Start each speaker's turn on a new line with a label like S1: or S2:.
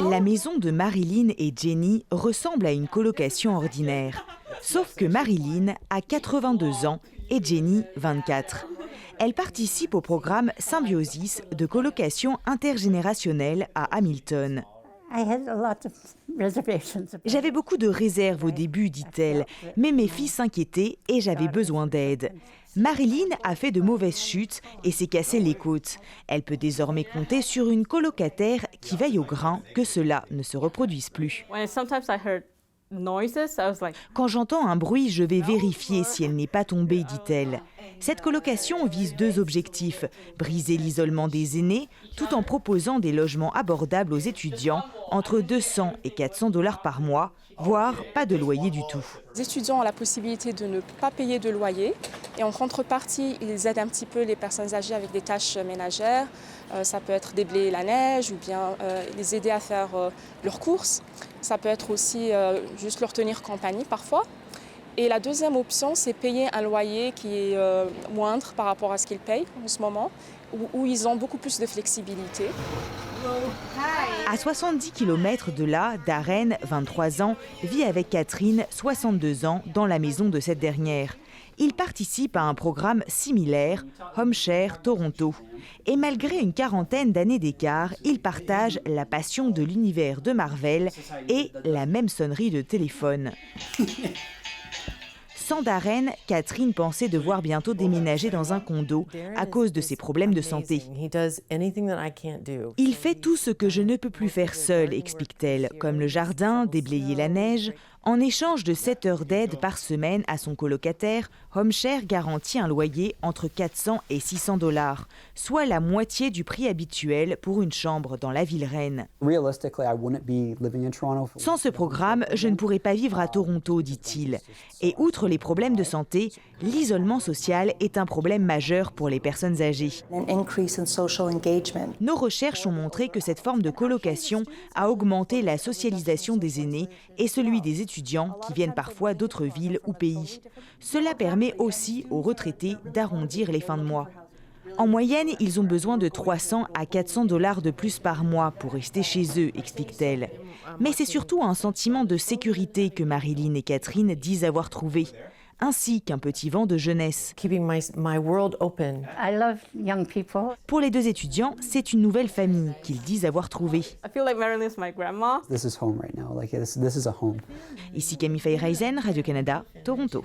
S1: La maison de Marilyn et Jenny ressemble à une colocation ordinaire. Sauf que Marilyn a 82 ans et Jenny 24. Elle participe au programme Symbiosis de colocation intergénérationnelle à Hamilton. J'avais beaucoup de réserves au début, dit-elle, mais mes filles s'inquiétaient et j'avais besoin d'aide. Marilyn a fait de mauvaises chutes et s'est cassé les côtes. Elle peut désormais compter sur une colocataire qui veille au grain que cela ne se reproduise plus. Quand j'entends un bruit, je vais vérifier si elle n'est pas tombée, dit-elle. Cette colocation vise 2 objectifs, briser l'isolement des aînés tout en proposant des logements abordables aux étudiants entre 200 et 400 $ par mois, voire pas de loyer du tout.
S2: Les étudiants ont la possibilité de ne pas payer de loyer et en contrepartie, ils aident un petit peu les personnes âgées avec des tâches ménagères. Ça peut être déblayer la neige ou bien les aider à faire leurs courses. Ça peut être aussi juste leur tenir compagnie parfois. Et la deuxième option, c'est payer un loyer qui est moindre par rapport à ce qu'ils payent en ce moment, où ils ont beaucoup plus de flexibilité.
S1: À 70 km de là, Darren, 23 ans, vit avec Catherine, 62 ans, dans la maison de cette dernière. Il participe à un programme similaire, HomeShare Toronto. Et malgré une quarantaine d'années d'écart, ils partagent la passion de l'univers de Marvel et la même sonnerie de téléphone. Sans Darren, Catherine pensait devoir bientôt déménager dans un condo à cause de ses problèmes de santé. Il fait tout ce que je ne peux plus faire seule, explique-t-elle, comme le jardin, déblayer la neige. En échange de 7 heures d'aide par semaine à son colocataire, HomeShare garantit un loyer entre 400 et 600 $, soit la moitié du prix habituel pour une chambre dans la ville reine. Sans ce programme, je ne pourrais pas vivre à Toronto, dit-il. Et outre les problèmes de santé, l'isolement social est un problème majeur pour les personnes âgées. Nos recherches ont montré que cette forme de colocation a augmenté la socialisation des aînés et celui des étudiants qui viennent parfois d'autres villes ou pays. Cela permet aussi aux retraités d'arrondir les fins de mois. En moyenne, ils ont besoin de 300 à 400 $ de plus par mois pour rester chez eux, explique-t-elle. Mais c'est surtout un sentiment de sécurité que Marilyn et Catherine disent avoir trouvé, ainsi qu'un petit vent de jeunesse. Pour les 2 étudiants, c'est une nouvelle famille qu'ils disent avoir trouvée. Ici Camille Fay-Reisen, Radio-Canada, Toronto.